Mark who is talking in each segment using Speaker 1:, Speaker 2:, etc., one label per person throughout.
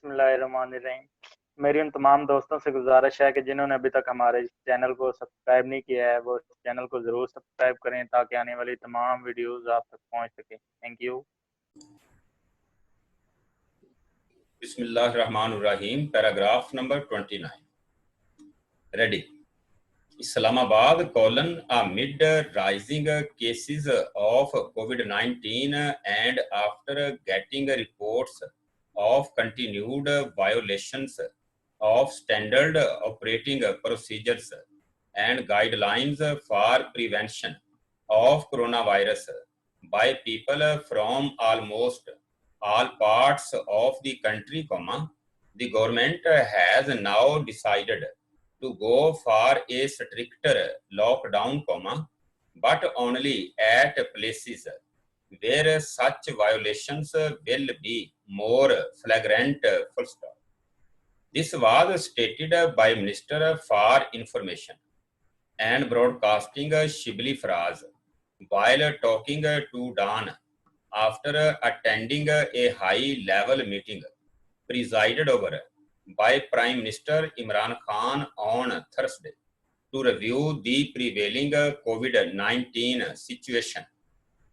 Speaker 1: बिस्मिल्लाहिर्रहमानिर्रहीम। मेरी उन तमाम दोस्तों से गुजारिश है कि जिन्होंने अभी तक हमारे चैनल को सब्सक्राइब नहीं किया है वो चैनल को ज़रूर सब्सक्राइब करें ताकि आने वाली तमाम वीडियोस आप तक पहुंच सके। Thank you.
Speaker 2: बिस्मिल्लाहिर्रहमानिर्रहीम। Paragraph number 29। Ready. Islamabad amid rising cases of COVID-19 and after getting reports of continued violations of standard operating procedures and guidelines for prevention of coronavirus by people from almost all parts of the country, the government has now decided to go for a stricter lockdown, but only at places where such violations will be more flagrant. Full stop. This was stated by Minister for Information and Broadcasting Shibli Faraz while talking to Dawn after attending a high-level meeting presided over by Prime Minister Imran Khan on Thursday to review the prevailing COVID-19 situation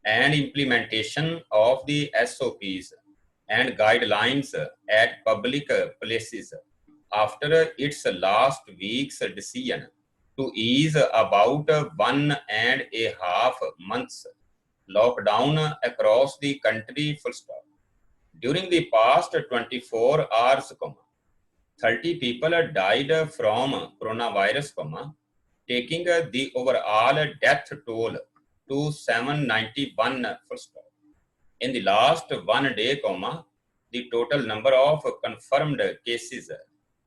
Speaker 2: and implementation of the SOPs and guidelines at public places after its last week's decision to ease about 1.5 months lockdown across the country. Full stop. During the past 24 hours, 30 people died from coronavirus, taking the overall death toll to 791. Full stop. In the last 1 day, the total number of confirmed cases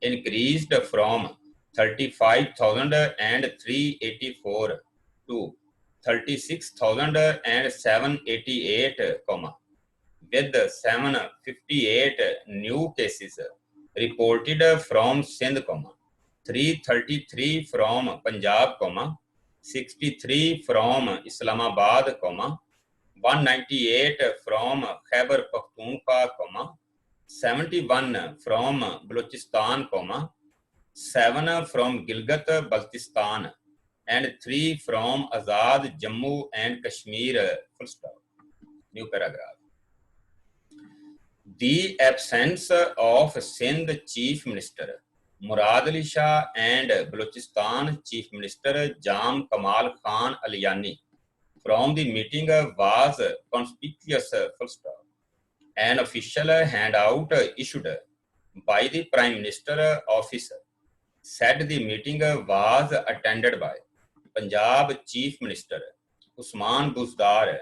Speaker 2: increased from 35,384 to 36,788, with 758 new cases reported from Sindh, 333 from Punjab, 63 from Islamabad, 198 from Khyber Pakhtunkhwa, 71 from Balochistan, 7 from Gilgit-Baltistan, and 3 from Azad Jammu and Kashmir. Full stop. New paragraph. The absence of Sindh Chief Minister Murad Ali Shah and Balochistan Chief Minister Jam Kamal Khan Aliani from the meeting was conspicuous. Full stop. An official handout issued by the Prime Minister office said the meeting was attended by Punjab Chief Minister Usman Buzdar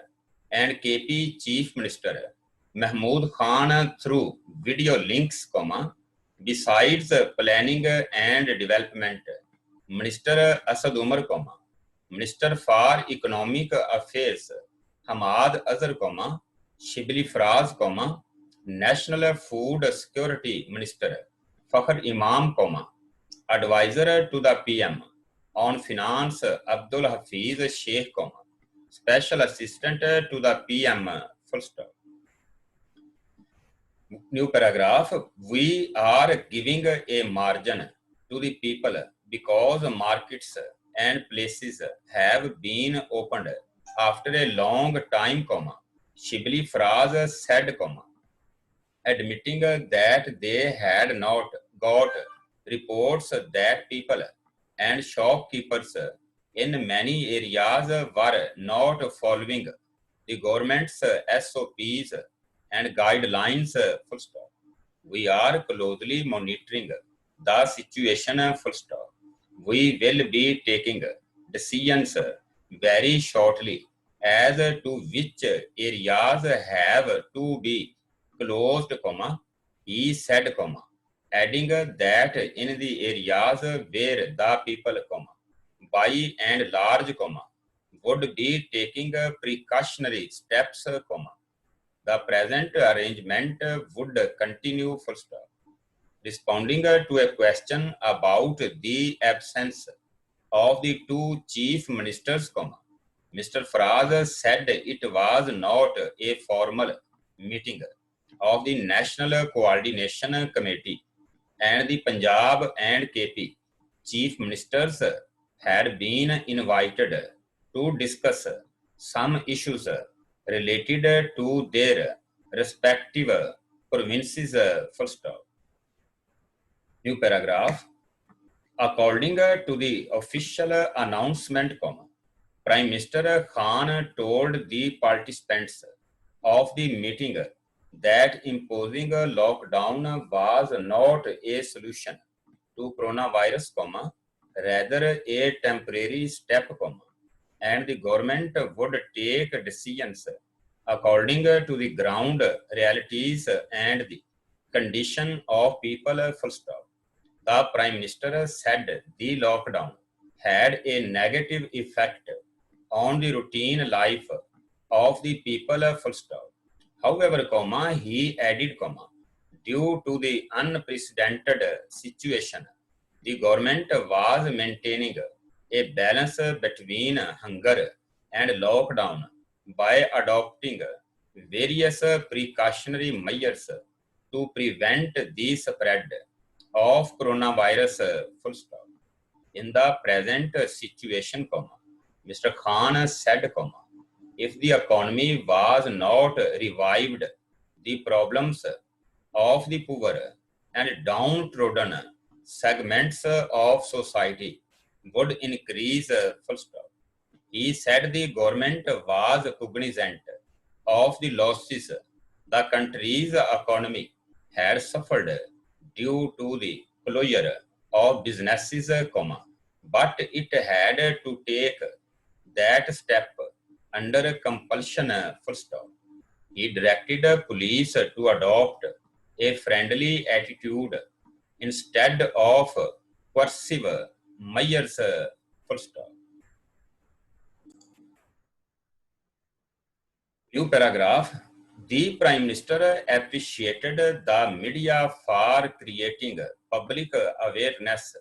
Speaker 2: and KP Chief Minister Mahmood Khan through video links, besides planning and development, Minister Asad Umar, Minister for Economic Affairs Hamad Azhar, Shibli Faraz, National Food Security Minister Fakhr Imam, Advisor to the PM on Finance Abdul Hafiz Sheikh, Special Assistant to the PM. Full stop. New paragraph. We are giving a margin to the people because markets and places have been opened after a long time, Shibli Faraz said, admitting that they had not got reports that people and shopkeepers in many areas were not following the government's SOPs and guidelines. Full stop. We are closely monitoring the situation. Full stop. We will be taking decisions very shortly as to which areas have to be closed, he said, adding that in the areas where the people, by and large, would be taking precautionary steps, the present arrangement would continue. Full stop. Responding to a question about the absence of the two chief ministers, Mr. Faraz said it was not a formal meeting of the National Coordination Committee and the Punjab and KP Chief Ministers had been invited to discuss some issues related to their respective provinces. Full stop. New paragraph. According to the official announcement, Prime Minister Khan told the participants of the meeting that imposing a lockdown was not a solution to coronavirus, rather a temporary step, and the government would take decisions according to the ground realities and the condition of people. Full stop. The Prime Minister said the lockdown had a negative effect on the routine life of the people. Full stop. However, he added, due to the unprecedented situation, the government was maintaining a balance between hunger and lockdown by adopting various precautionary measures to prevent the spread of coronavirus. Full stop. In the present situation, Mr. Khan said, if the economy was not revived, the problems of the poor and downtrodden segments of society would increase. Full stop. He said the government was cognizant of the losses the country's economy had suffered due to the closure of businesses, but it had to take that step under compulsion. Full stop. He directed police to adopt a friendly attitude instead of coercive measures. Full stop. New paragraph. The Prime Minister appreciated the media for creating public awareness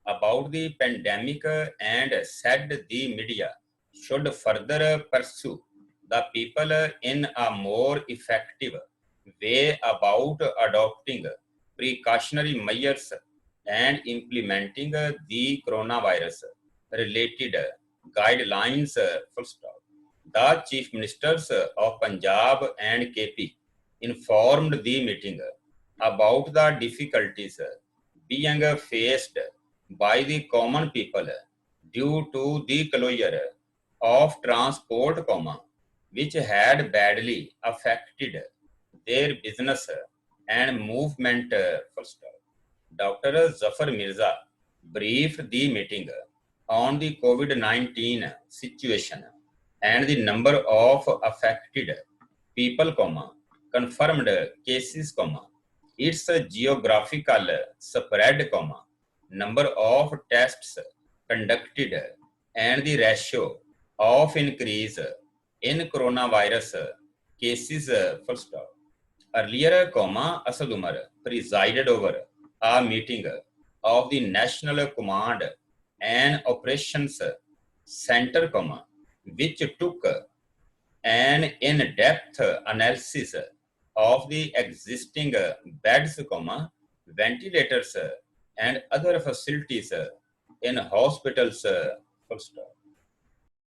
Speaker 2: about the pandemic and said the media should further pursue the people in a more effective way about adopting precautionary measures and implementing the coronavirus related guidelines. Full stop. The Chief Ministers of Punjab and KP informed the meeting about the difficulties being faced by the common people due to the closure of transport, which had badly affected their business and movement. Full stop. Dr. Zafar Mirza briefed the meeting on the COVID-19 situation and the number of affected people, confirmed cases, its geographical spread, number of tests conducted, and the ratio of increase in coronavirus cases. Full stop. Earlier, Asad Umar presided over a meeting of the National Command and Operations Center, which took an in-depth analysis of the existing beds, ventilators, and other facilities in hospitals. Full stop.